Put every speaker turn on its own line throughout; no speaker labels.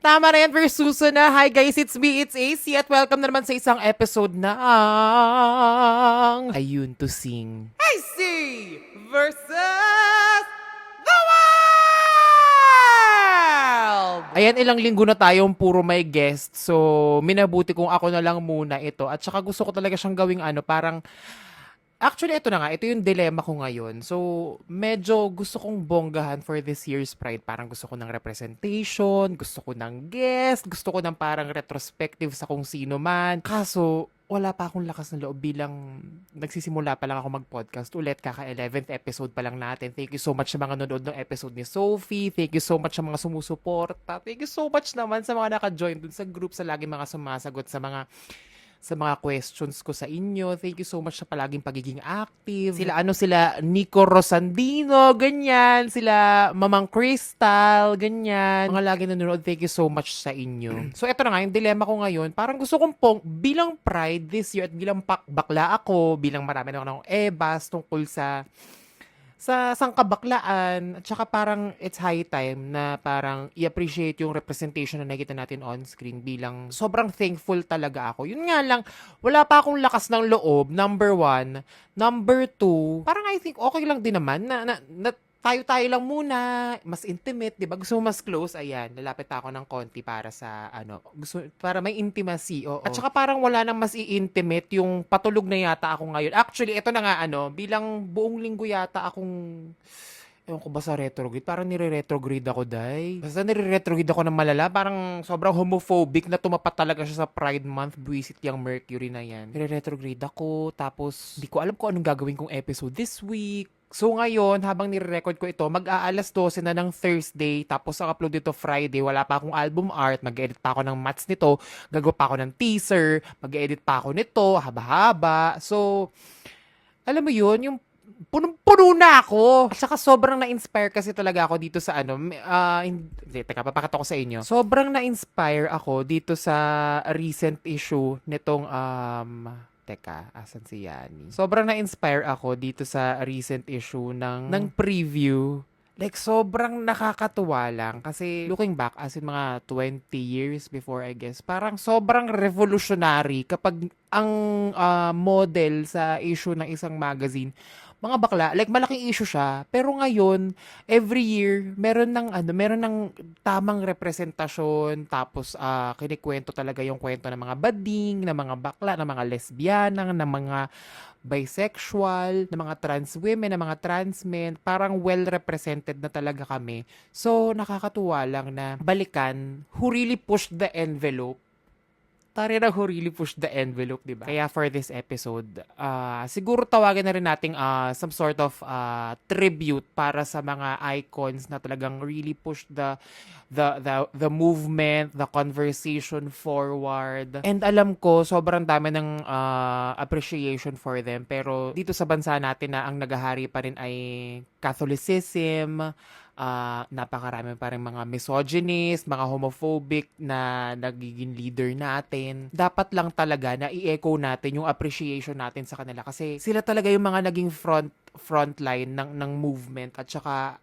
Tama na yan, Versuso na. Hi guys, it's me, it's AC at welcome na naman sa isang episode na ang Ayun to Sing. AC versus the world! Ayan, ilang linggo na tayong puro may guest. So, minabuti kung ako na lang muna ito. At saka gusto ko talaga siyang gawing parang actually, ito na nga. Ito yung dilemma ko ngayon. So, medyo gusto kong bonggahan for this year's Pride. Parang gusto ko ng representation, gusto ko ng guest, gusto ko ng parang retrospective sa kung sino man. Kaso, wala pa akong lakas ng loob bilang nagsisimula pa lang ako mag-podcast ulit. Kaka 11th episode pa lang natin. Thank you so much sa mga nanonood ng episode ni Sophie. Thank you so much sa mga sumusuporta. Thank you so much naman sa mga naka-join dun sa group, sa lagi mga sumasagot sa mga questions ko sa inyo. Thank you so much sa palaging pagiging active. Sila Nico Rosandino, ganyan. Sila Mamang Crystal, ganyan. Mga lagi nanonood, thank you so much sa inyo. So, eto na nga, yung dilemma ko ngayon. Parang gusto kong bilang Pride this year at bilang bakla ako, bilang marami na akong ebas tungkol sa sangkabaklaan, at saka parang it's high time na parang i-appreciate yung representation na nakita natin on screen bilang sobrang thankful talaga ako. Yun nga lang, wala pa akong lakas ng loob, number one. Number two, parang I think okay lang din naman na tayo-tayo lang muna, mas intimate, 'di ba? Gusto mo mas close, ayan, lalapit ako ng konti para sa para may intimacy, oo. At saka parang wala nang mas i-intimate yung patulog na yata ako ngayon. Actually, ito na nga bilang buong linggo yata akong ewan ko ba sa retrograde? Parang nire-retrograde ako, day. Basta nire-retrograde ako ng malala. Parang sobrang homophobic na tumapat talaga siya sa Pride Month. Buisit yung Mercury na yan. Nire-retrograde ako. Tapos, di ko alam kung anong gagawin kong episode this week. So ngayon, habang nire-record ko ito, mag-aalas 12 na ng Thursday, tapos ang upload dito Friday, wala pa akong album art, mag-edit pa ako ng mats nito, gagawa pa ako ng teaser, mag-edit pa ako nito, haba-haba. So, alam mo yun, yung punong-puno na ako. At saka sobrang na-inspire kasi talaga ako dito sa hindi, teka, papakita ko sa inyo. Sobrang na-inspire ako dito sa recent issue nitong teka, asan si Yani? Sobrang na-inspire ako dito sa recent issue ng preview. Like, sobrang nakakatuwa lang. Kasi, looking back, as in mga 20 years before, I guess, parang sobrang revolutionary kapag ang model sa issue ng isang magazine, mga bakla, like malaking issue siya, pero ngayon, every year, meron ng tamang representasyon, tapos kinikwento talaga yung kwento ng mga bading, ng mga bakla, ng mga lesbianang, ng mga bisexual, ng mga trans women, ng mga trans men, parang well represented na talaga kami. So, nakakatuwa lang na balikan who really pushed the envelope. Tari na who really pushed the envelope, di ba? Kaya for this episode, siguro tawagin na rin nating some sort of tribute para sa mga icons na talagang really pushed the movement, the conversation forward. And alam ko, sobrang dami ng appreciation for them. Pero dito sa bansa natin na ang nagahari pa rin ay Catholicism, napakarami pa rin mga misogynist, mga homophobic na nagiging leader natin. Dapat lang talaga na i-echo natin yung appreciation natin sa kanila kasi sila talaga yung mga naging frontline ng movement at saka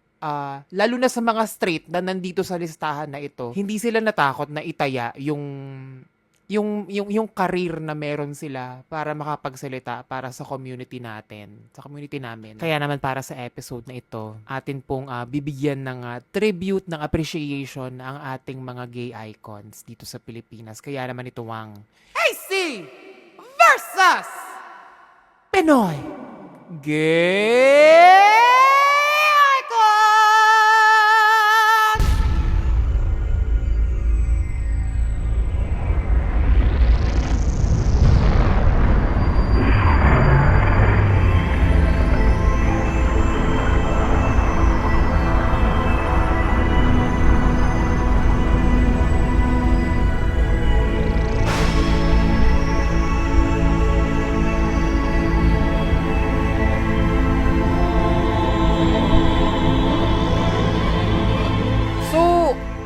lalo na sa mga straight na nandito sa listahan na ito, hindi sila natakot na itaya yung career na meron sila para makapagsalita para sa community natin, sa community namin. Kaya naman para sa episode na ito, atin pong bibigyan ng tribute, ng appreciation ang ating mga gay icons dito sa Pilipinas. Kaya naman ito ang AC versus Pinoy Gay Icons!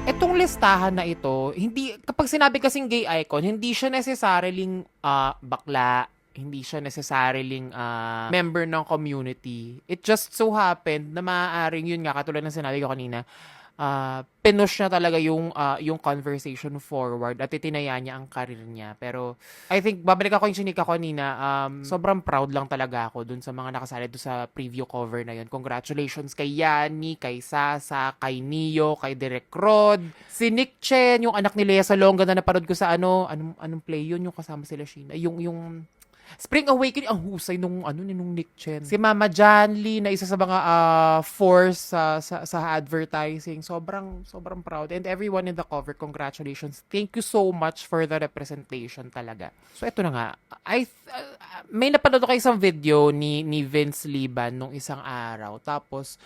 Etong listahan na ito, hindi kapag sinabi kasing gay icon, hindi siya necessarily bakla, hindi siya necessarily member ng community. It just so happened na maaaring yun nga katulad ng sinabi ko kanina, pinush niya talaga yung conversation forward at itinaya niya ang career niya. Pero I think, babalik ako yung sinika ko kanina, sobrang proud lang talaga ako dun sa mga nakasali dun sa preview cover na yun. Congratulations kay Yani, kay Sasa, kay Neo, kay Direk Rod, si Nick Chen, yung anak ni Lea Salonga na napanood ko sa anong play yun, yung kasama sila Sheena, yung Spring Awakening, ang husay nung Nick Chen. Si Mama Janly na isa sa mga force sa advertising. Sobrang proud. And everyone in the cover, congratulations. Thank you so much for the representation talaga. So ito na nga. May napanood ko isang video ni Vince Liban nung isang araw. Tapos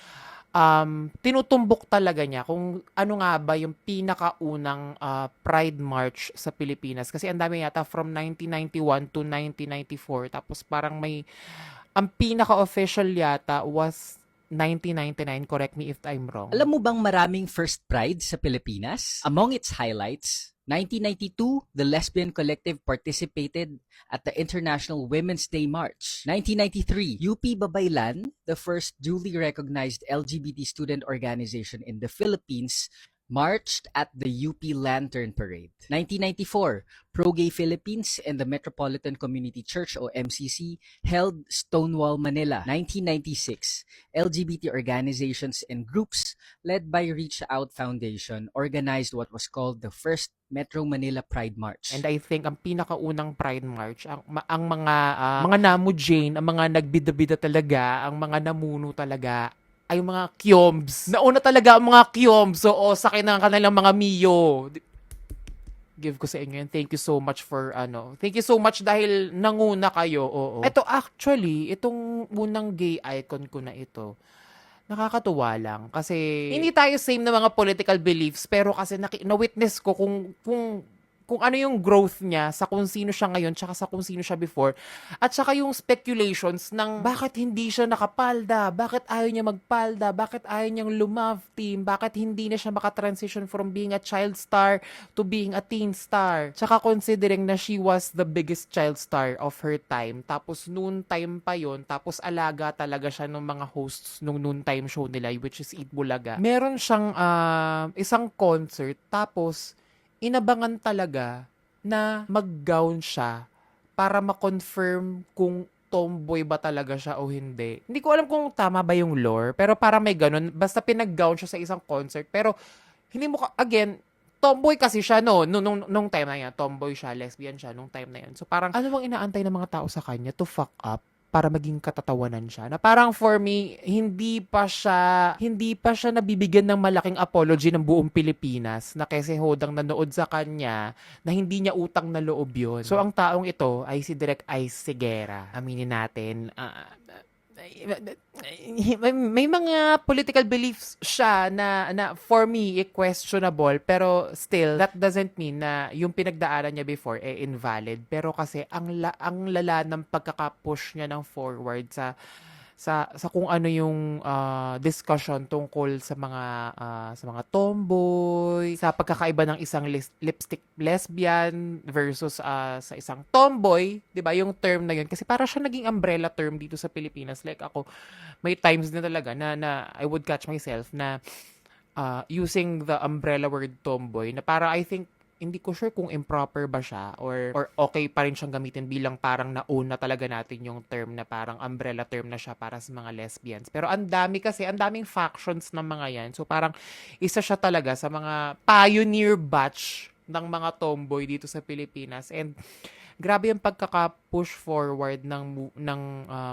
tinutumbok talaga niya kung ano nga ba yung pinakaunang Pride March sa Pilipinas. Kasi ang dami yata from 1991 to 1994. Tapos parang ang pinaka-official yata was 1999. Correct me if I'm wrong.
Alam mo bang maraming first Pride sa Pilipinas? Among its highlights, 1992, the Lesbian Collective participated at the International Women's Day March. 1993, UP Babaylan, the first duly recognized LGBT student organization in the Philippines, marched at the UP Lantern Parade. 1994, Pro-Gay Philippines and the Metropolitan Community Church o MCC held Stonewall Manila. 1996, LGBT organizations and groups led by Reach Out Foundation organized what was called the first Metro Manila Pride March.
And I think ang pinakaunang Pride March, ang mga Namu Jane, ang mga nagbida-bida talaga, ang mga namuno talaga, ay mga Kyoms. Nauna talaga ang mga Kyoms. So, sakay ng kanilang mga Mio. Give ko sa inyo yan. Thank you so much for Thank you so much dahil nanguna kayo. Oo. Ito actually, itong unang gay icon ko na ito, nakakatuwa lang. Kasi hindi tayo same na mga political beliefs, pero kasi na-witness ko kung ano yung growth niya sa kung sino siya ngayon tsaka sa kung sino siya before. At saka yung speculations ng bakit hindi siya nakapalda, bakit ayaw niya magpalda, bakit ayaw niyang lumove team, bakit hindi na siya makatransition from being a child star to being a teen star. Tsaka considering na she was the biggest child star of her time. Tapos noon time pa yon, tapos alaga talaga siya ng mga hosts nung noon time show nila, which is Eat Bulaga. Meron siyang isang concert, tapos inabangan talaga na mag-gown siya para ma-confirm kung tomboy ba talaga siya o hindi. Hindi ko alam kung tama ba yung lore, pero para may ganun. Basta pinag-gown siya sa isang concert. Pero, hindi mo again, tomboy kasi siya, no? Nung time na yan. Tomboy siya, lesbian siya, nung time na yan. So, parang, ano bang inaantay ng mga tao sa kanya to fuck up para maging katatawanan siya? Na parang for me, hindi pa siya nabibigyan ng malaking apology ng buong Pilipinas na kasi hodang nanood sa kanya na hindi niya utang na loob yun. So ang taong ito ay si Direk Ice Sigera. Aminin natin, may mga political beliefs siya na for me questionable, pero still that doesn't mean na yung pinagdaanan niya before invalid. Pero kasi ang lala ng pagkaka-push niya ng forward sa kung ano yung discussion tungkol sa mga tomboy, sa pagkakaiba ng isang lipstick lesbian versus sa isang tomboy, 'di ba? Yung term na yun kasi para siya naging umbrella term dito sa Pilipinas. Like ako, may times din talaga na I would catch myself na using the umbrella word tomboy na para I think hindi ko sure kung improper ba siya or okay pa rin siyang gamitin bilang parang nauna talaga natin yung term na parang umbrella term na siya para sa mga lesbians. Pero ang daming factions ng mga yan. So parang isa siya talaga sa mga pioneer batch ng mga tomboy dito sa Pilipinas. And grabe yung pagkaka-push forward ng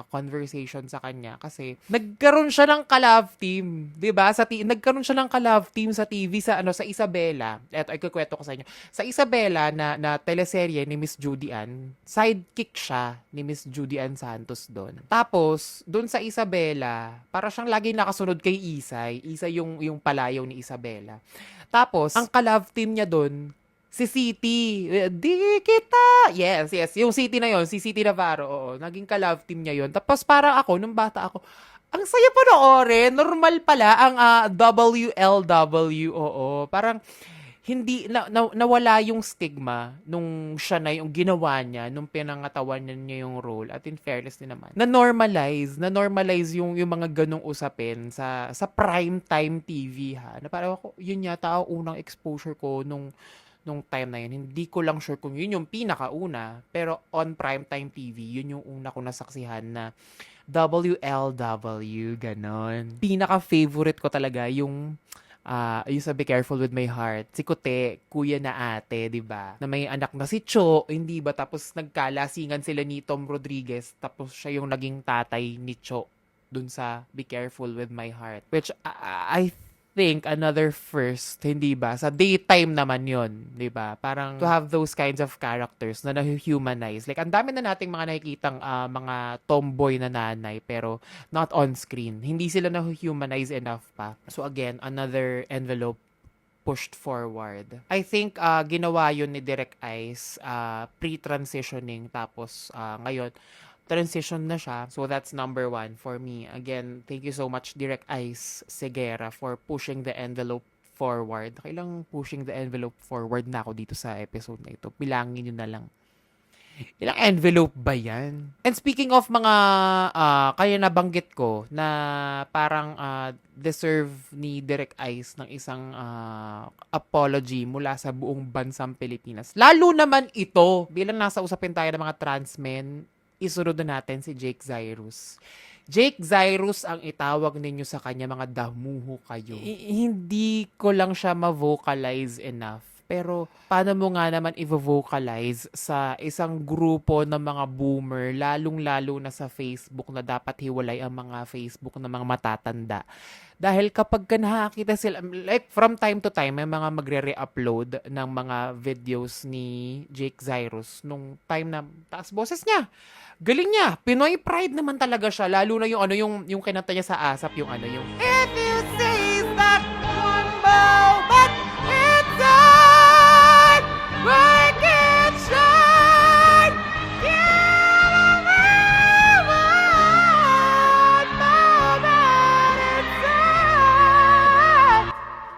conversation sa kanya kasi nagkaroon siya ng ka-love team, 'di ba? Nagkaroon siya ng ka-love team sa TV sa Isabela. Eto ay kukwento ko sa inyo. Sa Isabela na teleserye ni Miss Judy Ann, sidekick siya ni Miss Judy Ann Santos doon. Tapos doon sa Isabela, para siyang lagi nakasunod kay Isay. Isay yung palayaw ni Isabela. Tapos ang ka-love team niya doon si City. Di kita. Yes. Yung City na yon, si City Navarro. Oo, naging ka-love team niya yon. Tapos parang ako, nung bata ako, ang saya panoorin. Normal pala ang WLW. Oo, parang nawala yung stigma nung siya na yung ginawa niya, nung pinangatawan niya yung role. At in fairness din naman, na-normalize yung mga ganong usapin sa prime time TV ha. Na parang ako, yun yata ang unang exposure ko nung time na yun. Hindi ko lang sure kung yun yung pinakauna, pero on primetime TV, yun yung una ko nasaksihan na WLW, ganon. Pinaka-favorite ko talaga yung sa Be Careful With My Heart, si Kote, kuya na ate, di ba? Na may anak na si Cho, hindi ba? Tapos nagkalasingan sila ni Tom Rodriguez, tapos siya yung naging tatay ni Cho dun sa Be Careful With My Heart. Which I think another first, hindi ba? Sa daytime naman yon, di ba? Parang to have those kinds of characters na na-humanize. Like, ang dami na nating mga nakikitang mga tomboy na nanay, pero not on screen. Hindi sila na-humanize enough pa. So again, another envelope pushed forward. I think ginawa yun ni Direk Ice pre-transitioning, tapos ngayon transition na siya. So that's number one for me. Again, thank you so much Direk Ice Segura for pushing the envelope forward. Kailang pushing the envelope forward na ako dito sa episode na ito. Bilangin nyo na lang. Ilang envelope ba yan? And speaking of mga kaya nabanggit ko na parang deserve ni Direk Ice ng isang apology mula sa buong bansang Pilipinas. Lalo naman ito, bilang nasa usapin tayo ng mga trans men, isunod na natin si Jake Zyrus. Jake Zyrus ang itawag ninyo sa kanya, mga damuho kayo. Hindi ko lang siya ma-vocalize enough. Pero paano mo nga naman i-vocalize sa isang grupo ng mga boomer, lalong-lalo na sa Facebook, na dapat hiwalay ang mga Facebook ng mga matatanda. Dahil kapag ka nakakita sila, like from time to time, may mga magre-re-upload ng mga videos ni Jake Zyrus nung time na taas boses niya. Galing niya. Pinoy pride naman talaga siya. Lalo na yung kinanta niya sa ASAP, yung If you say that one moment, it's on, break it, shine, give me one moment, it's on.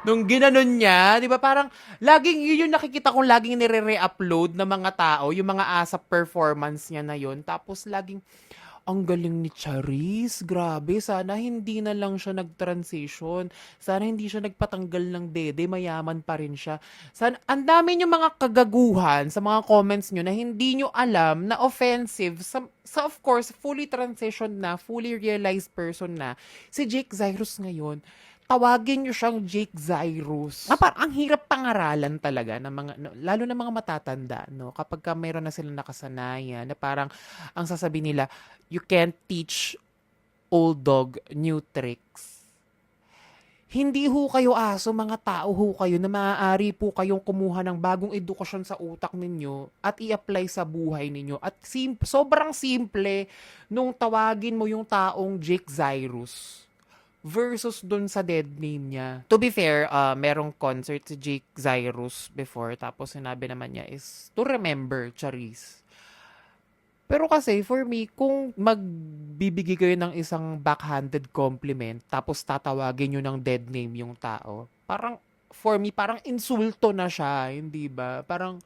Nung ginanon niya, di ba parang, laging yun yung nakikita kong laging nire-re-upload ng mga tao, yung mga ASAP performance niya na yun. Tapos laging, ang galing ni Charis, grabe, sana hindi na lang siya nag-transition. Sana hindi siya nagpatanggal ng dede, mayaman pa rin siya. Sana, ang dami niyo mga kagaguhan sa mga comments niyo na hindi niyo alam na offensive sa of course, fully transitioned na, fully realized person na, si Jake Zyrus ngayon. Tawagin nyo siyang Jake Zyrus. Parang ang hirap pangaralan talaga ng mga, lalo na mga matatanda, no? Kapag ka mayroon na silang nakasanayan, na parang ang sasabihin nila, you can't teach old dog new tricks. Hindi ho kayo aso, mga tao ho kayo na maaari po kayong kumuha ng bagong edukasyon sa utak ninyo at i-apply sa buhay ninyo. At sobrang simple nung tawagin mo yung taong Jake Zyrus versus dun sa dead name niya. To be fair, merong concert si Jake Zyrus before, tapos sinabi naman niya is to remember Charis. Pero kasi for me, kung magbibigay kayo ng isang backhanded compliment tapos tatawagin nyo ng dead name yung tao, parang for me, parang insulto na siya, hindi ba? Parang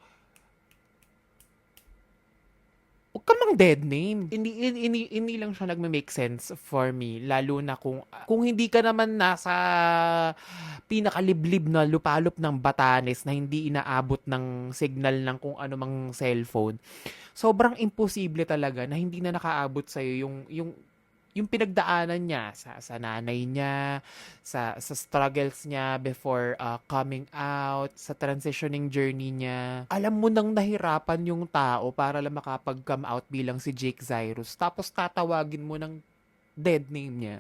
huwag ka mang dead name. Hindi lang siya nagme-make sense for me. Lalo na kung hindi ka naman nasa pinakaliblib na lupalop ng Batanes na hindi inaabot ng signal ng kung ano mang cellphone. Sobrang imposible talaga na hindi na nakaabot sa'yo yung pinagdaanan niya sa nanay niya, sa struggles niya before coming out, sa transitioning journey niya. Alam mo nang nahirapan yung tao para lang makapag-come out bilang si Jake Zyrus. Tapos tatawagin mo ng dead name niya.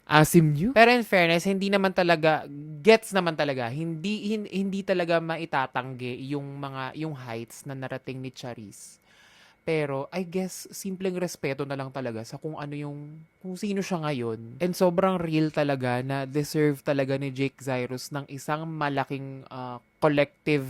Asim you? Pero in fairness, hindi naman talaga, gets naman talaga, hindi talaga maitatanggi yung heights na narating ni Charis. Pero, I guess, simpleng respeto na lang talaga sa kung sino siya ngayon. And sobrang real talaga na deserve talaga ni Jake Zyrus ng isang malaking collective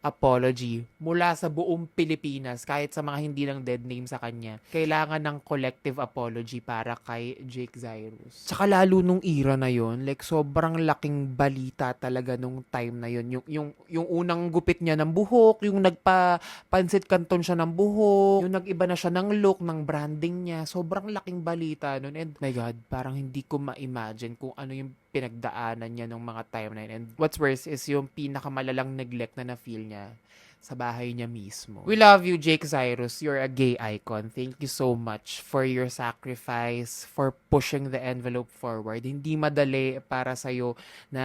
apology mula sa buong Pilipinas, kahit sa mga hindi lang dead name sa kanya. Kailangan ng collective apology para kay Jake Zyrus. Tsaka lalo nung era na yon, like sobrang laking balita talaga nung time na yon. Yung unang gupit niya ng buhok, yung nagpa-pansit canton siya ng buhok, yung nag-iba na siya ng look, ng branding niya. Sobrang laking balita nun. And my God, parang hindi ko ma-imagine kung ano yung pinagdaanan niya nung mga time na yun. And what's worse is yung pinakamalalang neglect na na-feel niya sa bahay niya mismo. We love you, Jake Zyrus. You're a gay icon. Thank you so much for your sacrifice, for pushing the envelope forward. Hindi madali para sa'yo na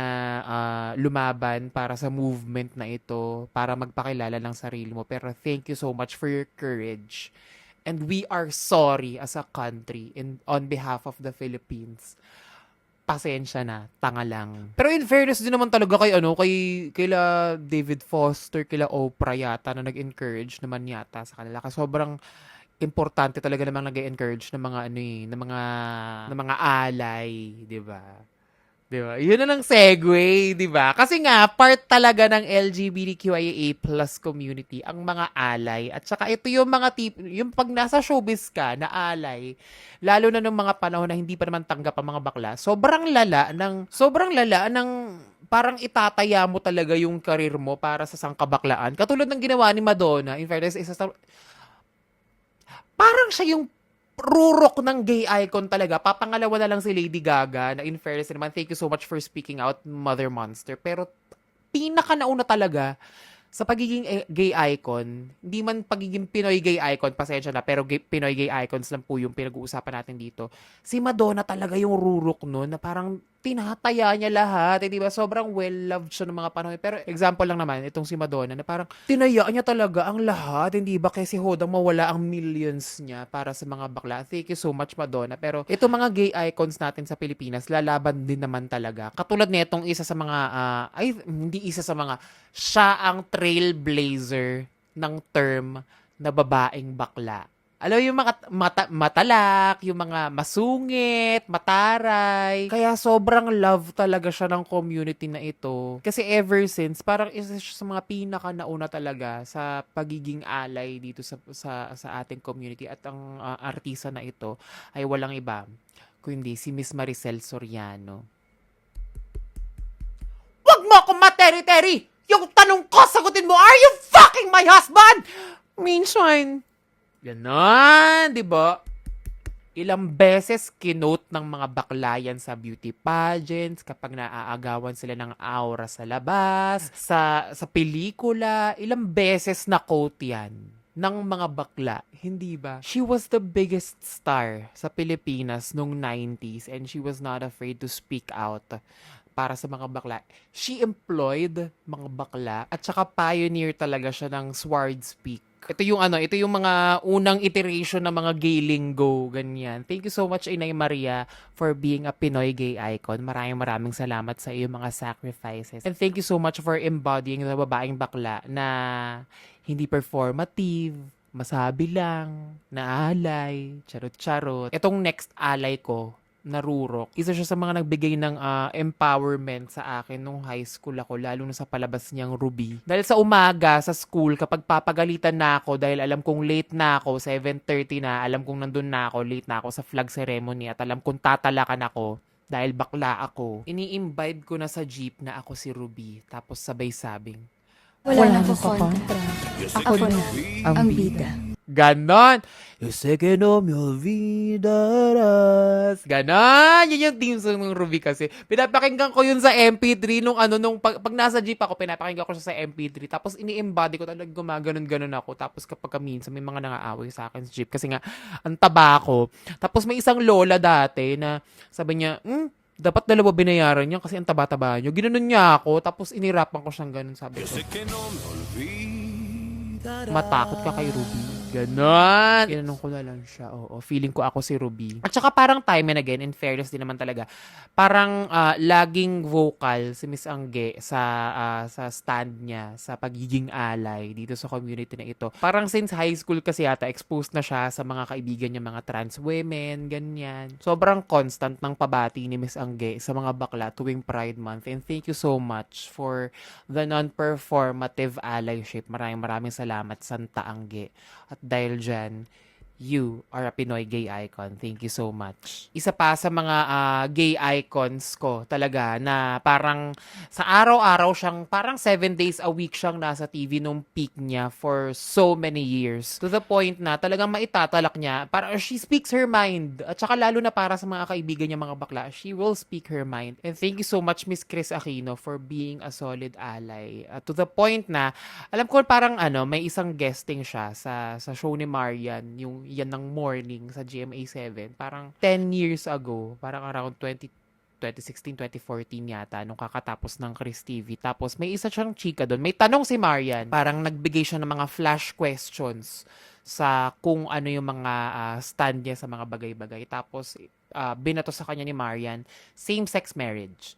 lumaban para sa movement na ito, para magpakilala ng sarili mo. Pero thank you so much for your courage. And we are sorry as a country and on behalf of the Philippines. Pasensya na, tanga lang. Pero in fairness din naman talaga kaila David Foster, kaila Oprah yata na nag-encourage naman yata sa kanila. Kasi sobrang importante talaga namang nag-encourage ng mga ng mga alay, 'di ba? 'Di ba? Yun na lang segue, 'di ba? Kasi nga part talaga ng LGBTQIA+ community ang mga alay. At saka ito yung mga yung pag nasa showbiz ka na alay, lalo na ng mga panahon na hindi pa naman tanggap ang mga bakla, sobrang lala ng parang itataya mo talaga yung karir mo para sa sangkabaklaan. Katulad ng ginawa ni Madonna, in fairness, parang siya yung rurok ng gay icon talaga. Papangalawa na lang si Lady Gaga na in fairness naman, thank you so much for speaking out, Mother Monster. Pero pinaka nauna talaga sa pagiging gay icon, hindi man pagiging Pinoy gay icon, pasensya na, pero Pinoy gay icons lang po yung pinag-uusapan natin dito. Si Madonna talaga yung rurok nun na parang tinataya niya lahat. Di ba? Sobrang well-loved siya ng mga panahon. Pero example lang naman, itong si Madonna na parang tinaya niya talaga ang lahat. Hindi ba? Kasi hodang mawala ang millions niya para sa mga bakla. Thank you so much, Madonna. Pero itong mga gay icons natin sa Pilipinas, lalaban din naman talaga. Katulad nitong isa sa mga, hindi isa sa mga, siya ang trailblazer ng term na babaeng bakla. Alam mo yung mga matalak, yung mga masungit, mataray. Kaya sobrang love talaga siya ng community na ito. Kasi ever since, parang isa siya sa mga pinaka nauna talaga sa pagiging alay dito sa ating community. At ang artista na ito ay walang iba kundi si Miss Maricel Soriano. Wag mo akong materi-teri! Yung tanong ko, sagutin mo, are you fucking my husband? Minsan, ganon, di ba? Ilang beses kinote ng mga baklayan sa beauty pageants kapag naaagawan sila ng aura sa labas, sa pelikula, ilang beses na quote yan ng mga bakla, hindi ba? She was the biggest star sa Pilipinas nung 90s and she was not afraid to speak out para sa mga bakla. She employed mga bakla at saka pioneer talaga siya ng sword speak. Ito yung mga unang iteration ng mga gay lingo, ganyan. Thank you so much, Inay Maria, for being a Pinoy gay icon. Maraming salamat sa iyong mga sacrifices. And thank you so much for embodying the babaeng bakla na hindi performative, masabi lang, naalay, charot-charot. Itong next alay ko, narurok. Isa siya sa mga nagbigay ng empowerment sa akin nung high school ako, lalo na sa palabas niyang Ruby. Dahil sa umaga, sa school, kapag papagalitan na ako, dahil alam kong late na ako, 7:30 na, alam kong nandun na ako, late na ako sa flag ceremony, at alam kong tatalakan ako, dahil bakla ako, ini-imbibe ko na sa jeep na ako si Ruby. Tapos sabay sabing,
Wala na ko kontra. Ako na ang bida.
ganon. You second of your vidas. Ganon. Yun yung theme song ng Ruby kasi. Pinapakinggan ko yun sa MP3 pag nasa jeep ako, pinapakinggan ko siya sa MP3. Tapos ini-embody ko talaga, gumaganon-ganon ako. Tapos kapag minsan may mga nangaaway sa akin sa jeep kasi nga ang taba ko. Tapos may isang lola dati na sabi niya, dapat dalawa binayaran niya kasi ang taba-taba niyo. Ginanon niya ako, tapos inirapan ko siyang ganun, sabi ko. Matakot ka kay Ruby. Ganon. Tinanong ko na lang siya. Oo, feeling ko ako si Ruby. At saka parang time and again, in fairness din naman talaga, parang laging vocal si Miss Angge sa stand niya, sa pagiging alay dito sa community na ito. Parang since high school kasi yata, exposed na siya sa mga kaibigan niya, mga trans women, ganyan. Sobrang constant ng pabati ni Miss Angge sa mga bakla tuwing Pride Month. And thank you so much for the non-performative allyship. Maraming salamat, Santa Angge. At dahil dyan, you are a Pinoy gay icon. Thank you so much. Isa pa sa mga gay icons ko talaga na parang sa araw-araw siyang, parang 7 days a week siyang nasa TV nung peak niya for so many years. To the point na talagang maitatalak niya, para she speaks her mind. At saka lalo na para sa mga kaibigan niya mga bakla, she will speak her mind. And thank you so much, Miss Chris Aquino, for being a solid ally. To the point na, alam ko parang may isang guesting siya sa show ni Marian, yung yan ng morning sa GMA7. Parang 10 years ago, parang around 2016, 2014 yata, nung kakatapos ng Chris TV. Tapos may isa siyang chika doon. May tanong si Marian. Parang nagbigay siya ng mga flash questions sa kung ano yung mga stand niya sa mga bagay-bagay. Tapos binato sa kanya ni Marian, same-sex marriage.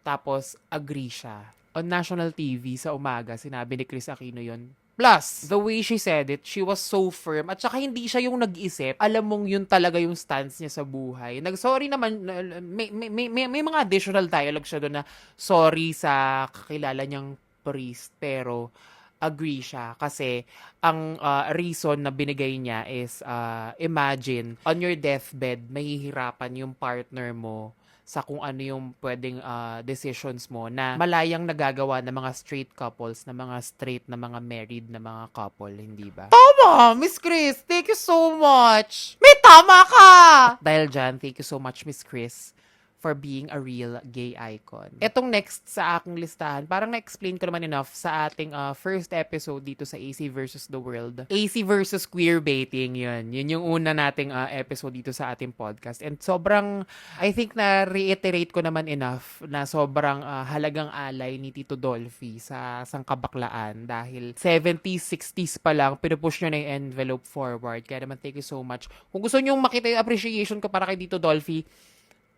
Tapos agree siya. On national TV sa umaga, sinabi ni Chris Aquino yon. Plus, the way she said it, she was so firm. At saka hindi siya yung nag-isip. Alam mong yun talaga yung stance niya sa buhay. Nag-sorry naman, may mga additional dialogue siya doon na sorry sa kakilala niyang priest. Pero, agree siya. Kasi, ang reason na binigay niya is, imagine, on your deathbed, mahihirapan yung partner mo sa kung ano yung pwedeng decisions mo na malayang nagagawa ng mga straight couples, na mga straight na mga married na mga couple, hindi ba? Tama, Miss Chris! Thank you so much! May tama ka! Dahil dyan, thank you so much, Miss Chris, for being a real gay icon. Etong next sa aking listahan, parang na-explain ko naman enough sa ating first episode dito sa AC versus the World. AC versus queer baiting, yun. Yun yung una nating episode dito sa ating podcast. And sobrang, I think na-reiterate ko naman enough na sobrang halagang alay ni Tito Dolphy sa sangkabaklaan dahil 70s, 60s pa lang, pinupush nyo na yung envelope forward. Kaya naman, thank you so much. Kung gusto nyo makita yung appreciation ko para kay Tito Dolphy,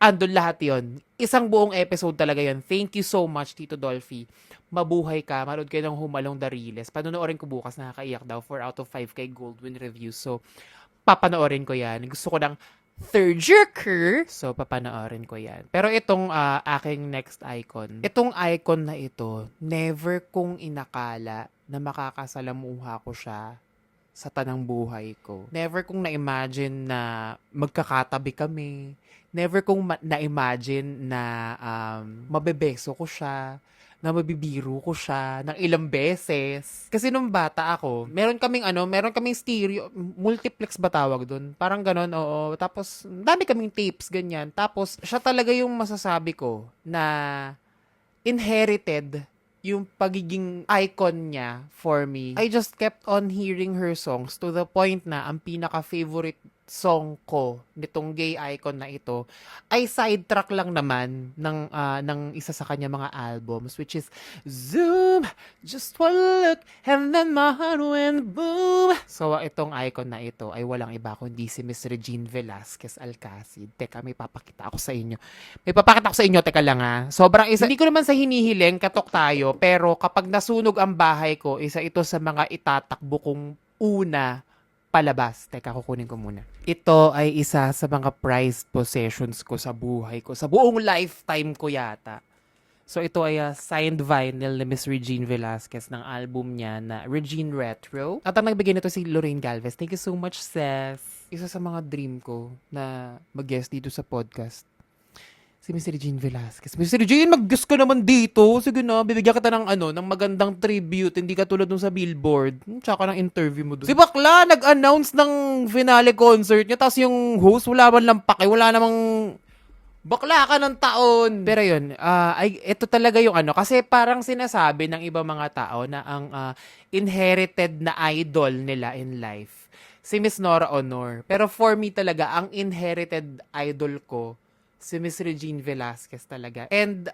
andun lahat yon. Isang buong episode talaga yon. Thank you so much, Tito Dolphy. Mabuhay ka. Manood kayo ng Humalong Dariles. Panonoorin ko bukas, nakakaiyak daw. 4 out of 5 kay Goldwyn Reviews. So, papanoorin ko yan. Gusto ko ng third year, so papanoorin ko yan. Pero itong aking next icon, itong icon na ito, never kong inakala na makakasalamuha ko siya sa tanang buhay ko. Never kong na-imagine na magkakatabi kami. Never kong na-imagine na mabebeso ko siya, na mabibiro ko siya ng ilang beses. Kasi nung bata ako, meron kaming stereo, multiplex ba tawag doon? Parang ganon, oo. Tapos, dami kaming tapes, ganyan. Tapos, siya talaga yung masasabi ko na inherited yung pagiging icon niya for me. I just kept on hearing her songs to the point na ang pinaka-favorite song ko nitong gay icon na ito ay sidetrack lang naman ng isa sa kanya mga albums, which is Zoom, Just One Look, and Then My Heart Went Boom. So, itong icon na ito ay walang iba kundi si Miss Regine Velasquez Alcacid. Teka, may papakita ako sa inyo. Teka lang ha. Sobrang isa, hindi ko naman sa hinihiling, katok tayo, pero kapag nasunog ang bahay ko, isa ito sa mga itatakbo kong una palabas. Teka, kukunin ko muna. Ito ay isa sa mga prized possessions ko sa buhay ko. Sa buong lifetime ko yata. So, ito ay signed vinyl ni Miss Regine Velasquez ng album niya na Regine Retro. At ang nagbigay nito si Lorraine Galvez. Thank you so much, Seth. Isa sa mga dream ko na mag-guest dito sa podcast. Si Miss Regine Velasquez. Miss Regine, mag-guest ka naman dito. Sige na, bibigyan kita ng ng magandang tribute. Hindi ka tulad nung sa Billboard. Tsaka ng interview mo doon. Si Bakla, nag-announce ng finale concert niya. Tapos yung host, wala man lang pake. Wala namang bakla ka ng taon. Pero yun, ito talaga yung kasi parang sinasabi ng ibang mga tao na ang inherited na idol nila in life, si Miss Nora Honor. Pero for me talaga, ang inherited idol ko, si Miss Regine Velasquez talaga. And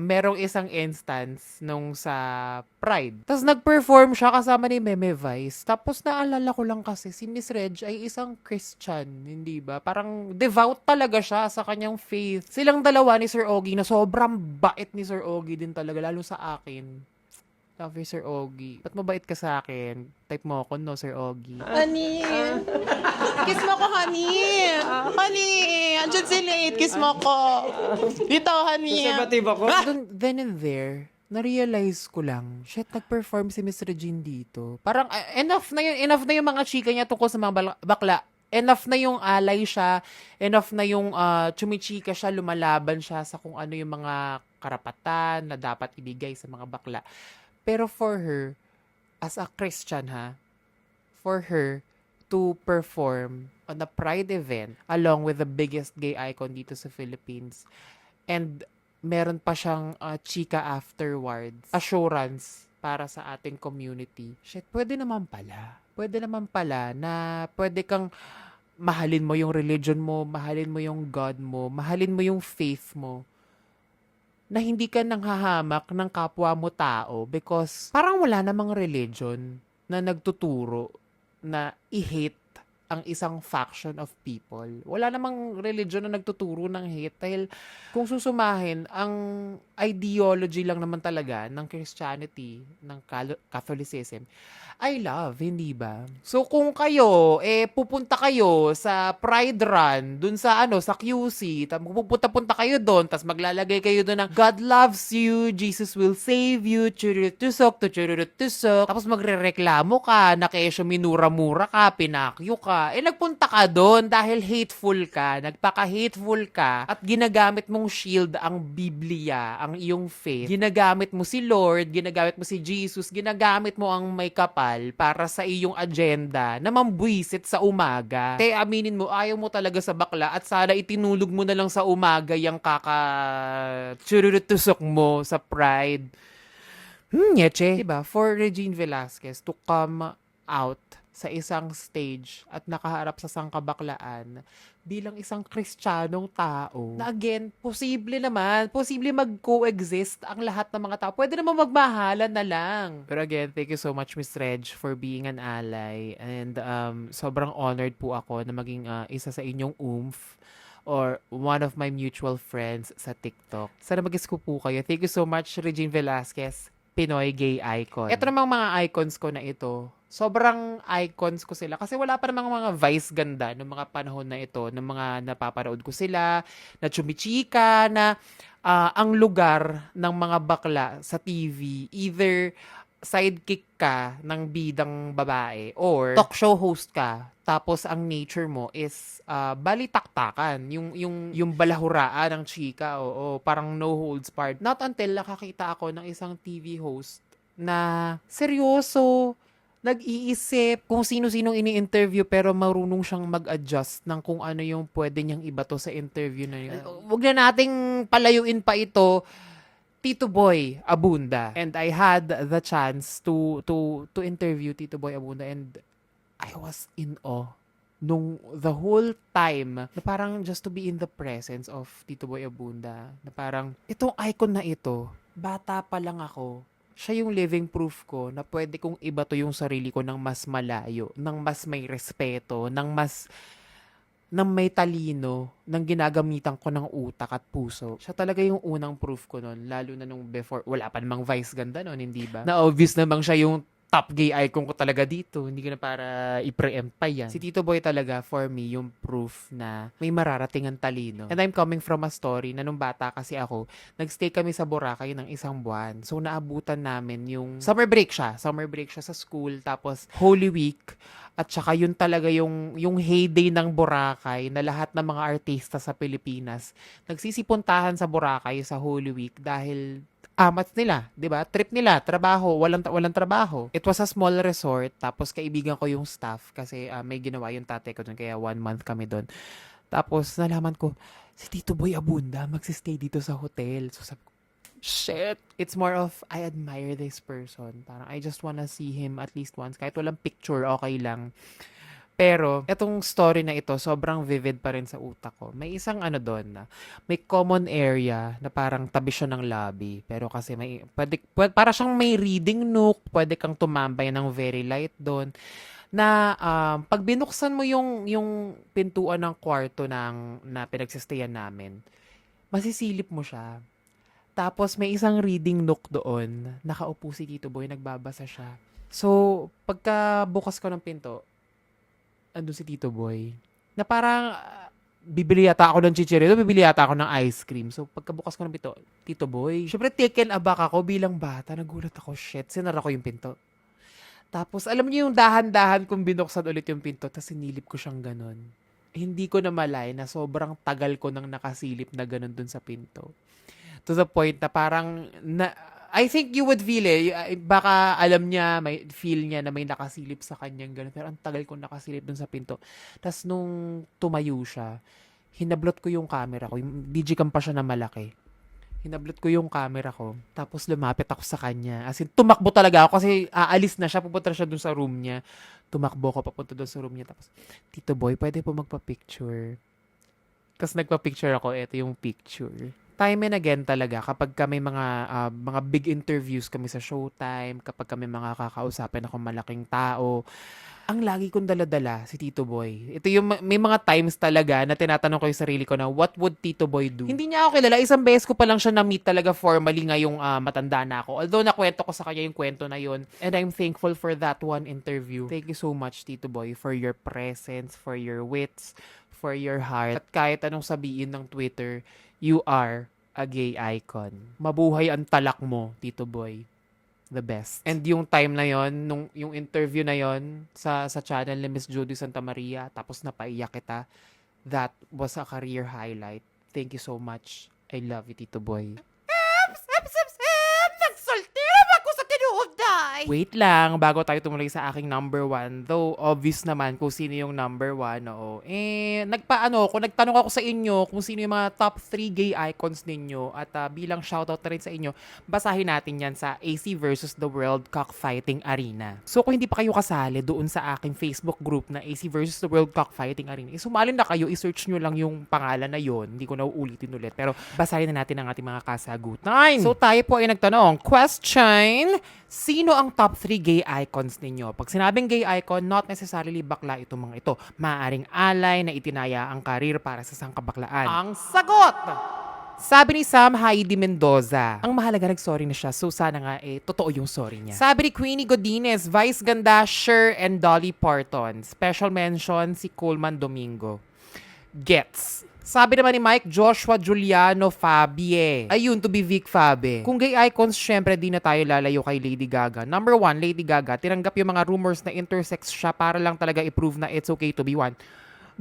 merong isang instance nung sa Pride. Tapos nag-perform siya kasama ni Meme Vice. Tapos naalala ko lang kasi si Miss Reg ay isang Christian, hindi ba? Parang devout talaga siya sa kanyang faith. Silang dalawa ni Sir Ogie na sobrang bait ni Sir Ogie din talaga, lalo sa akin. Love you, Sir Ogie. Ba't mabait ka sa akin? Type mo ako, no, Sir Ogie?
Honey. Kiss mo ko, honey. Honey. Andiyan si Late. Kiss mo ko. Dito, honey.
Then and there, na-realize ko lang, shit, nag-perform si Miss Regine dito. Parang, enough na yung mga chika niya tungkol sa mga bakla. Enough na yung alay siya, enough na yung chumichika siya, lumalaban siya sa kung ano yung mga karapatan na dapat ibigay sa mga bakla. Pero for her, as a Christian for her to perform on a Pride event along with the biggest gay icon dito sa Philippines, and meron pa siyang chika afterwards, assurance para sa ating community. Shit, pwede naman pala na pwede kang mahalin mo yung religion mo, mahalin mo yung God mo, mahalin mo yung faith mo, na hindi ka nanghahamak ng kapwa mo tao because parang wala namang religion na nagtuturo na i-hate ang isang faction of people. Wala namang religion na nagtuturo ng hate dahil kung susumahin, ang ideology lang naman talaga ng Christianity, ng Catholicism, I love, hindi ba? So kung kayo, pupunta kayo sa Pride Run, dun sa sa QC, pupunta kayo doon, tas maglalagay kayo doon ng God loves you, Jesus will save you, churutusok, tapos magrereklamo ka, na kesyo minura-mura ka, pinakyo ka, nagpunta ka doon dahil hateful ka, nagpaka-hateful ka, at ginagamit mong shield ang Biblia, ang iyong faith. Ginagamit mo si Lord, ginagamit mo si Jesus, ginagamit mo ang may kapal para sa iyong agenda na mambuisit sa umaga. Kaya aminin mo, ayaw mo talaga sa bakla at sana itinulog mo na lang sa umaga yung churutusok mo sa Pride. Nyeche. Diba? For Regine Velasquez to come out sa isang stage at nakaharap sa sangkabaklaan bilang isang Kristiyanong tao, na again, posible mag-coexist ang lahat ng mga tao. Pwede naman magmahalan na lang. Pero again, thank you so much, Miss Reg, for being an ally. And sobrang honored po ako na maging isa sa inyong oomph or one of my mutual friends sa TikTok. Sana mag-guess ko po kayo. Thank you so much, Regine Velasquez, Pinoy gay icon. Ito namang mga icons ko na ito, sobrang icons ko sila kasi wala pa namang mga vice ganda ng mga panahon na ito, ng mga napapanood ko sila, na chumichika, na ang lugar ng mga bakla sa TV, either sidekick ka ng bidang babae or talk show host ka, tapos ang nature mo is balitaktakan, yung balahuraan ng chika, o parang no holds barred. Not until nakakita ako ng isang TV host na seryoso, nag-iisip kung sino-sinong ini-interview pero marunong siyang mag-adjust ng kung ano yung pwede niyang ibato sa interview na yun. Huwag na nating palayuin pa ito, Tito Boy Abunda. And I had the chance to interview Tito Boy Abunda, and I was in awe nung the whole time na parang just to be in the presence of Tito Boy Abunda, na parang itong icon na ito, bata pa lang ako, siya yung living proof ko na pwede kong ibato yung sarili ko ng mas malayo, ng mas may respeto, ng may talino, ng ginagamitan ko ng utak at puso. Siya talaga yung unang proof ko nun, lalo na nung before, wala pa namang vice ganda nun, hindi ba? Na obvious namang siya yung top gay icon ko talaga dito. Hindi ko na para i-preempt pa yan. Si Tito Boy talaga, for me, yung proof na may mararating ang talino. And I'm coming from a story na nung bata kasi ako, nagstay kami sa Boracay ng isang buwan. So, naabutan namin yung summer break siya. Summer break siya sa school. Tapos, Holy Week. At saka yun talaga yung heyday ng Boracay na lahat ng mga artista sa Pilipinas nagsisipuntahan sa Boracay sa Holy Week dahil amats nila, 'di ba? Trip nila, trabaho, walang trabaho. It was a small resort, tapos kaibigan ko yung staff kasi may ginawa yung tatay ko doon, kaya 1 month kami doon. Tapos nalaman ko, si Tito Boy Abunda magsistay dito sa hotel. So sabi ko, shit! It's more of, I admire this person. Parang I just wanna see him at least once. Kahit walang picture, okay lang. Pero, etong story na ito, sobrang vivid pa rin sa utak ko. May isang ano doon na, may common area na parang tabi siya ng lobby. Pero kasi para siyang may reading nook, pwede kang tumambay ng very light doon. Na pag binuksan mo yung pintuan ng kwarto na pinagsistayan namin, masisilip mo siya. Tapos may isang reading nook doon, nakaupo si Tito Boy, nagbabasa siya. So, pagka bukas ko ng pinto, andun si Tito Boy, na parang bibili yata ako ng chichirito, bibili yata ako ng ice cream. So, pagkabukas ko ng pinto, Tito Boy, syempre taken aback ako bilang bata, nagulat ako, shit, sinara ko yung pinto. Tapos, alam niyo yung dahan-dahan kong binuksan ulit yung pinto, tapos sinilip ko siyang ganun. Hindi ko na malay na sobrang tagal ko nang nakasilip na ganun dun sa pinto. To the point na parang, I think you would feel baka alam niya, feel niya na may nakasilip sa kanyang ganun. Pero ang tagal kong nakasilip dun sa pinto. Tapos nung tumayo siya, hinablot ko yung camera ko. Yung digicam pa siya na malaki. Hinablot ko yung camera ko. Tapos lumapit ako sa kanya. As in, tumakbo talaga ako kasi aalis na siya. Pupunta na siya dun sa room niya. Tumakbo ko papunta dun sa room niya. Tapos, Tito Boy, pwede po magpa-picture. Tapos nagpa-picture ako. Ito yung picture. Time and again talaga kapag kami mga big interviews kami sa Showtime, kapag kami mga kakausapin ako malaking tao, ang lagi kong dala-dala si Tito Boy. Ito yung may mga times talaga na tinatanong ko yung sarili ko na what would Tito Boy do? Hindi niya ako kilala. Isang beses ko pa lang siya na-meet talaga formally ngayong matanda na ako. Although nakwento ko sa kanya yung kwento na yun. And I'm thankful for that one interview. Thank you so much, Tito Boy, for your presence, for your wits, for your heart. At kahit anong sabihin ng Twitter, you are a gay icon. Mabuhay ang talak mo, Tito Boy. The best. And yung time na yon, yung interview na yon sa channel ni Miss Judy Santa Maria, tapos napaiyak kita, that was a career highlight. Thank you so much. I love you, Tito Boy.
Nagsultira ba ko sa tinuod, day?
Wait lang, bago tayo tumuloy sa aking number one, though obvious naman kung sino yung number one, oo. Nagtanong ako sa inyo kung sino yung mga top 3 gay icons ninyo at bilang shoutout na rin sa inyo, basahin natin yan sa AC versus the World Cockfighting Arena. So kung hindi pa kayo kasali doon sa aking Facebook group na AC versus the World Cockfighting Arena, sumali na kayo, i-search nyo lang yung pangalan na yon. Hindi ko na uulitin ulit, pero basahin na natin ang ating mga kasagutan. So tayo po ay nagtanong, question, sino ang top 3 gay icons ninyo? Pag sinabing gay icon, not necessarily bakla itong mga ito. Maaaring alay na itinaya ang karir para sa sangkabaklaan. Ang sagot! Sabi ni Sam Heidi Mendoza, ang mahalaga nag-sorry na siya, so sana nga totoo yung sorry niya. Sabi ni Queenie Godinez, Vice Ganda, Cher and Dolly Parton. Special mention si Coleman Domingo. Gets. Sabi naman ni Mike Joshua Giuliano Fabie. Ayun, to be Vic Fabe. Kung gay icons, syempre di na tayo lalayo kay Lady Gaga. Number 1, Lady Gaga. Tinanggap yung mga rumors na intersex siya para lang talaga i-prove na it's okay to be one.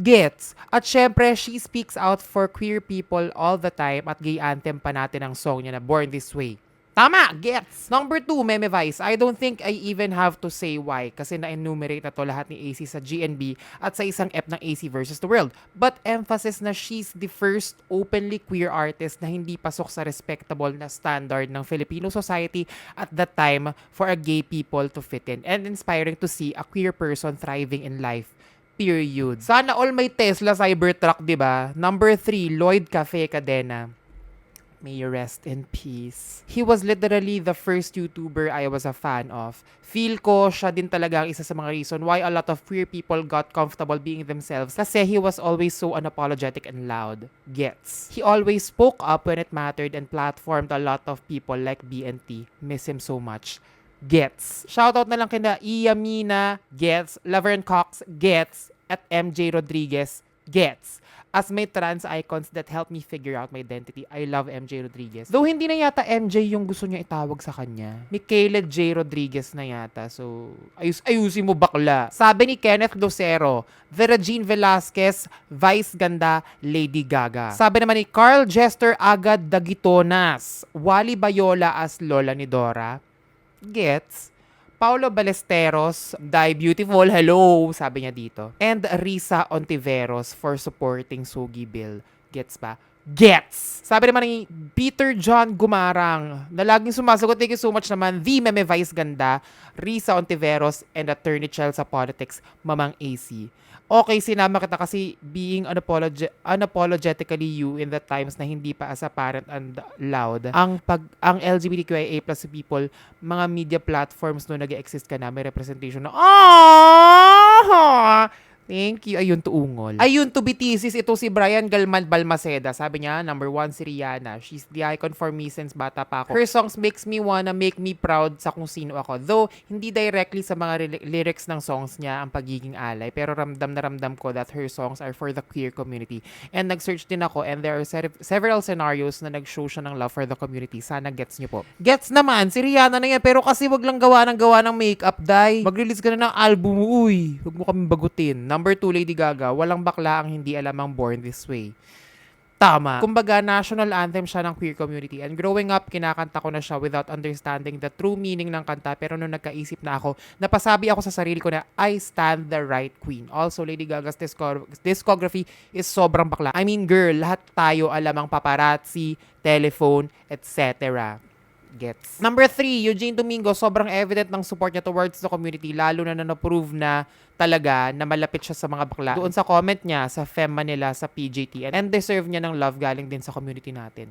Gets. At syempre, she speaks out for queer people all the time at gay anthem pa natin ang song niya na Born This Way. Tama! Gets! Number 2, Meme Vice. I don't think I even have to say why kasi na-enumerate na to lahat ni AC sa GNB at sa isang ep ng AC versus the World. But emphasis na she's the first openly queer artist na hindi pasok sa respectable na standard ng Filipino society at that time for a gay people to fit in. And inspiring to see a queer person thriving in life. Period. Sana all may Tesla Cybertruck, diba? Number 3, Lloyd Cafe Cadena. May you rest in peace. He was literally the first YouTuber I was a fan of. Feel ko siya din talaga ang isa sa mga reason why a lot of queer people got comfortable being themselves kasi he was always so unapologetic and loud. Gets. He always spoke up when it mattered and platformed a lot of people like BNT. Miss him so much. Gets. Shoutout na lang kina Iya Mina, Gets, Laverne Cox, Gets, at MJ Rodriguez, Gets. As may trans icons that help me figure out my identity, I love MJ Rodriguez. Though hindi na yata MJ yung gusto niya itawag sa kanya. Michaela J. Rodriguez na yata. So, ayusin mo bakla. Sabi ni Kenneth Lucero, The Regine Velasquez, Vice Ganda, Lady Gaga. Sabi naman ni Carl Jester Agad Dagitonas, Wally Bayola as Lola ni Dora. Gets. Paulo Ballesteros, Die Beautiful, hello, sabi niya dito. And Risa Ontiveros for supporting Sugi Bill. Gets ba? Gets! Sabi naman ni Peter John Gumarang na laging sumasagot, thank you so much naman, the Meme Vice Ganda, Risa Ontiveros, and Attorney Chel sa Politics, Mamang AC. Okay, sinama kita kasi being unapologetically you in the times na hindi pa as apparent and loud. Ang LGBTQIA plus people, mga media platforms no nag-exist ka na, may representation na, thank you. Ayun to ungol. Ayun to bitisis. Ito si Brian Galman Balmaceda. Sabi niya, number 1 si Rihanna. She's the icon for me since bata pa ako. Her songs makes me wanna make me proud sa kung sino ako. Though, hindi directly sa mga lyrics ng songs niya ang pagiging alay. Pero ramdam na ramdam ko that her songs are for the queer community. And nag-search din ako and there are several scenarios na nag-show siya ng love for the community. Sana gets niyo po. Gets naman, si Rihanna na yan. Pero kasi wag lang gawa ng makeup, dai. Mag-release ka na ng album, uy. Huwag mo kami bagutin. Number 2, Lady Gaga, walang bakla ang hindi alam ang Born This Way. Tama. Kumbaga, national anthem siya ng queer community. And growing up, kinakanta ko na siya without understanding the true meaning ng kanta. Pero nung nagkaisip na ako, napasabi ako sa sarili ko na I stand the right queen. Also, Lady Gaga's discography is sobrang bakla. I mean, girl, lahat tayo alam ang paparazzi, telephone, etc. Gets. Number 3, Eugene Domingo, sobrang evident ng support niya towards the community, lalo na na-prove na talaga na malapit siya sa mga bakla. Doon sa comment niya sa Fem Manila sa PJT and deserve niya ng love galing din sa community natin.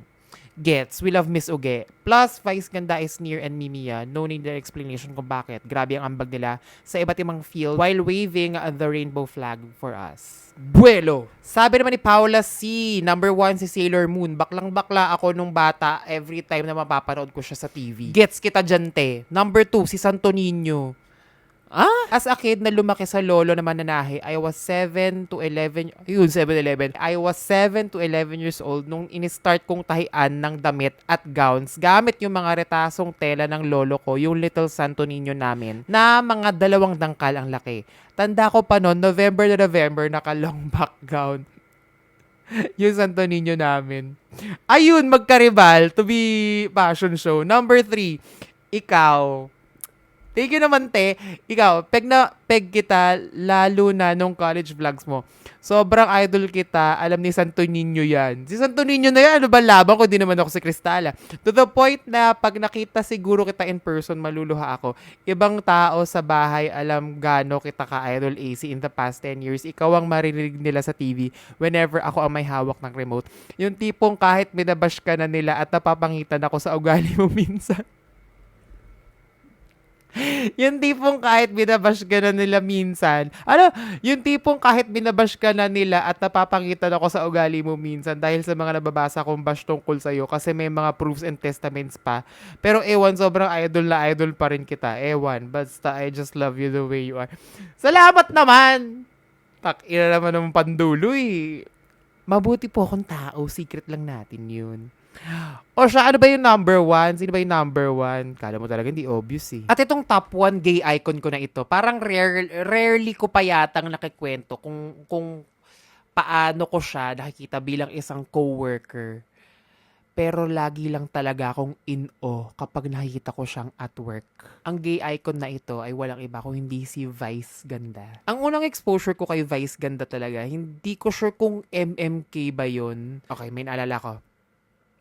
Gets. We love Miss Uge. Plus, Vice Ganda is near and Mimiya. No need na explanation kung bakit. Grabe ang ambag nila sa iba't ibang field while waving the rainbow flag for us. Buelo! Sabi naman ni Paula C, number 1 si Sailor Moon. Baklang-bakla ako nung bata every time na mapapanood ko siya sa TV. Gets kita dyan, te. Number 2, si Santo Niño. As a kid na lumaki sa lolo na mananahe, I was 7 to 11, yun, 7-11. I was 7 to 11 years old nung in-start kong tahian ng damit at gowns gamit yung mga retasong tela ng lolo ko, yung Little Santo Niño namin, na mga 2 dangkal ang laki. Tanda ko pa noon, November na November, naka-long back gown. Yung Santo Niño namin. Ayun, magkaribal to be fashion show. Number 3, ikaw. Thank you naman, te. Ikaw, peg na peg kita, lalo na nung college vlogs mo. Sobrang idol kita. Alam ni Santo Niño yan. Si Santo Niño na yan, ano ba laban ko? Di naman ako si Cristala. To the point na pag nakita siguro kita in person, maluluha ako. Ibang tao sa bahay, alam gaano kita ka-idol AC in the past 10 years. Ikaw ang maririnig nila sa TV whenever ako ang may hawak ng remote. Yung tipong kahit binabash ka na nila at napapangitan ako sa ugali mo minsan. Yung tipong kahit binabash ka na nila minsan. Yung tipong kahit binabash ka na nila at napapangitan ako sa ugali mo minsan dahil sa mga nababasa kong bash tungkol sa'yo kasi may mga proofs and testaments pa. Pero ewan, sobrang idol na idol pa rin kita. Ewan, basta I just love you the way you are. Salamat naman! Ina naman ng panduloy. Mabuti po akong tao. Secret lang natin yun. O siya, ano ba yung number 1? Sino ba yung number 1? Kala mo talaga hindi obvious eh. At itong top 1 gay icon ko na ito, parang rarely ko pa yatang nakikwento kung paano ko siya nakikita bilang isang coworker. Pero lagi lang talaga akong in-awe kapag nakikita ko siyang at work. Ang gay icon na ito ay walang iba kung hindi si Vice Ganda. Ang unang exposure ko kay Vice Ganda talaga, hindi ko sure kung MMK ba yun. Okay, may naalala ko.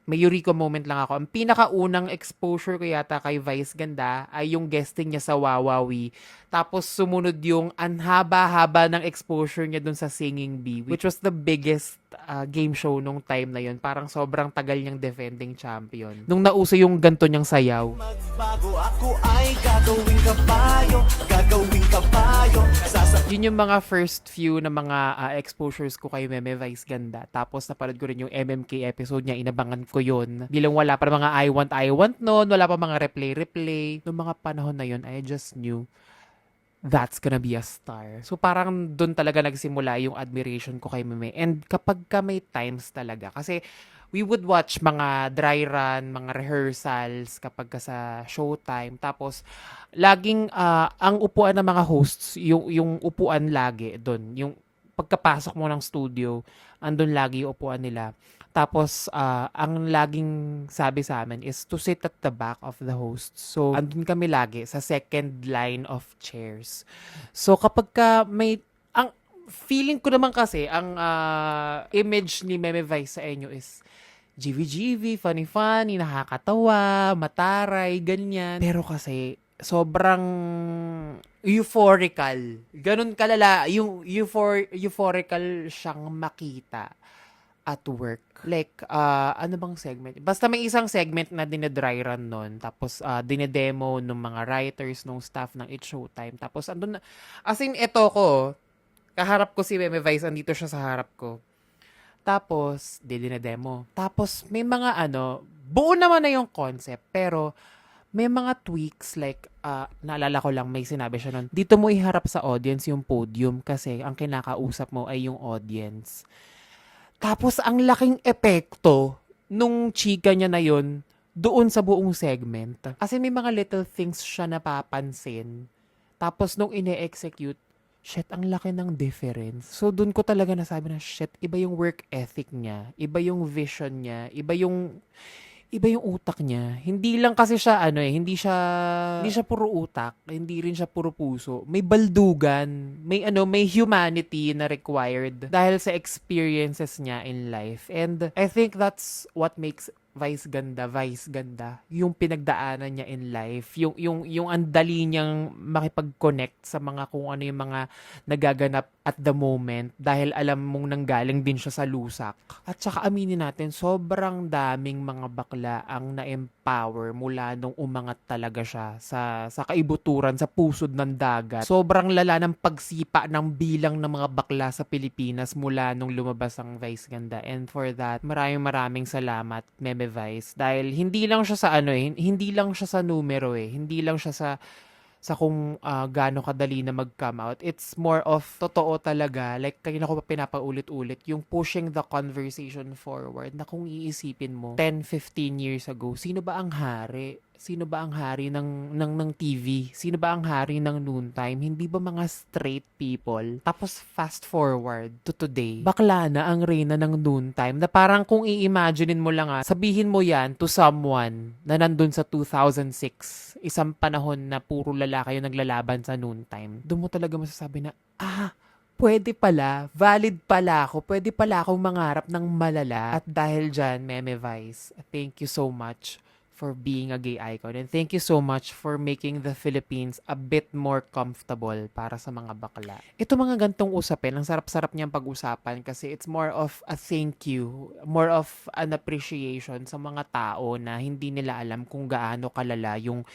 May Eureka moment lang ako. Ang pinakaunang exposure ko yata kay Vice Ganda ay yung guesting niya sa Wawawi. Tapos sumunod yung anhaba-haba ng exposure niya dun sa Singing Bee, which was the biggest game show nung time na yun. Parang sobrang tagal niyang defending champion. Nung nauso yung ganto niyang sayaw.
Magbago ako ay gagawin kabayo.
Yun yung mga first few na mga exposures ko kay Meme Vice Ganda. Tapos napanood ko rin yung MMK episode niya, inabangan ko yun. Bilang wala pa mga I want noon, wala pa mga replay. Noong mga panahon na yun, I just knew that's gonna be a star. So parang doon talaga nagsimula yung admiration ko kay Meme. And kapag ka may times talaga, kasi we would watch mga dry run, mga rehearsals kapag ka sa showtime. Tapos, laging ang upuan ng mga hosts, yung upuan lagi doon. Yung pagkapasok mo ng studio, andun lagi yung upuan nila. Tapos, ang laging sabi sa amin is to sit at the back of the host. So, andun kami lagi sa second line of chairs. So, kapag ka may feeling ko naman kasi ang image ni Meme Vice sa inyo is GV-GV, funny-funny, nakakatawa, mataray, ganyan. Pero kasi, sobrang euphorical. Ganun kalala, yung euphorical siyang makita at work. Like, ano bang segment? Basta may isang segment na dinedry run nun. Tapos, dinedemo ng mga writers, ng staff ng It's Showtime. Tapos, andun na, as in, eto ko, kaharap ko si Meme Vice, andito siya sa harap ko. Tapos, dinedemo. Tapos, may mga buo naman na yung concept, pero may mga tweaks like, naalala ko lang, may sinabi siya nun, dito mo iharap sa audience yung podium kasi ang kinakausap mo ay yung audience. Tapos, ang laking epekto nung chika niya na yun doon sa buong segment. Kasi may mga little things siya napapansin. Tapos, nung ine-execute, shit, ang laki ng difference. So, dun ko talaga nasabi na, shit, iba yung work ethic niya, iba yung vision niya, iba yung utak niya. Hindi lang kasi siya, hindi siya puro utak, hindi rin siya puro puso. May baldugan, may humanity na required dahil sa experiences niya in life. And I think that's what makes Vice ganda, yung pinagdaanan niya in life, yung andali niyang makipag-connect sa mga kung ano yung mga nagaganap at the moment dahil alam mong nanggaling din siya sa lusak. At saka aminin natin, sobrang daming mga bakla ang na-empower mula nung umangat talaga siya sa kaibuturan, sa pusod ng dagat. Sobrang lala ng pagsipa ng bilang ng mga bakla sa Pilipinas mula nung lumabas ang Vice Ganda. And for that, maraming salamat, Meme Vice, dahil hindi lang siya sa hindi lang siya sa numero hindi lang siya sa kung gaano kadali na mag-come out. It's more of totoo talaga, like kanina ko pa pinapaulit-ulit, yung pushing the conversation forward na kung iisipin mo 10-15 years ago, sino ba ang hari? Sino ba ang hari ng TV? Sino ba ang hari ng noontime? Hindi ba mga straight people? Tapos fast forward to today, bakla na ang reyna ng noontime na parang kung i-imaginein mo lang sabihin mo yan to someone na nandun sa 2006, isang panahon na puro lalaki yung naglalaban sa noontime. Doon mo talaga masasabi na, pwede pala, valid pala ako, pwede pala akong mangarap ng malala. At dahil dyan, Meme Vice, thank you so much for being a gay icon. And thank you so much for making the Philippines a bit more comfortable para sa mga bakla. Ito mga gantong usapin, ang sarap-sarap niyang pag-usapan kasi it's more of a thank you, more of an appreciation sa mga tao na hindi nila alam kung gaano kalala yung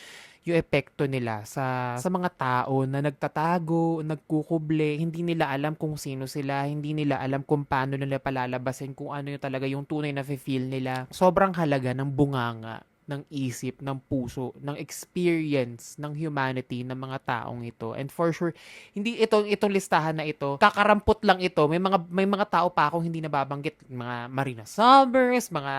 epekto nila sa mga tao na nagtatago, nagkukuble, hindi nila alam kung sino sila, hindi nila alam kung paano nila palalabasin, kung ano yung talaga yung tunay na feel nila. Sobrang halaga ng bunganga, ng isip, ng puso, ng experience, ng humanity ng mga taong ito. And for sure, hindi itong listahan na ito, kakarampot lang ito. May mga tao pa akong hindi nababanggit, mga Marina Summers, mga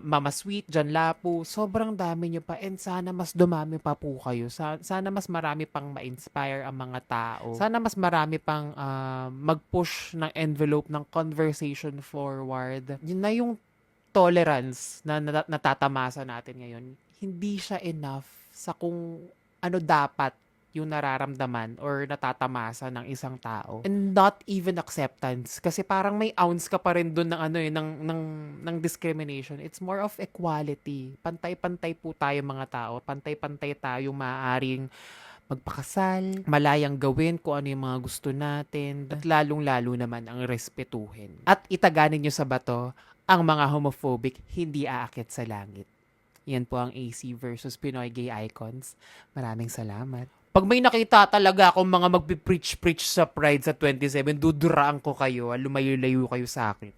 Mama Sweet, Jan Lapu. Sobrang dami nyo pa, and sana mas dumami pa po kayo. Sana mas marami pang ma-inspire ang mga tao. Sana mas marami pang mag-push ng envelope ng conversation forward. Yun na yung tolerance na natatamasa natin ngayon, hindi siya enough sa kung ano dapat yung nararamdaman or natatamasa ng isang tao. And not even acceptance. Kasi parang may ounce ka pa rin dun ng discrimination. It's more of equality. Pantay-pantay po tayo mga tao. Pantay-pantay tayo maaaring magpakasal, malayang gawin kung ano yung mga gusto natin, at lalong-lalo naman ang respetuhin. At itaganin nyo sa bato, ang mga homophobic hindi aakit sa langit. Yan po ang AC versus Pinoy Gay Icons. Maraming salamat. Pag may nakita talaga akong mga magpipreach sa Pride sa 27, duduraan ko kayo, lumayo-layo kayo sa akin.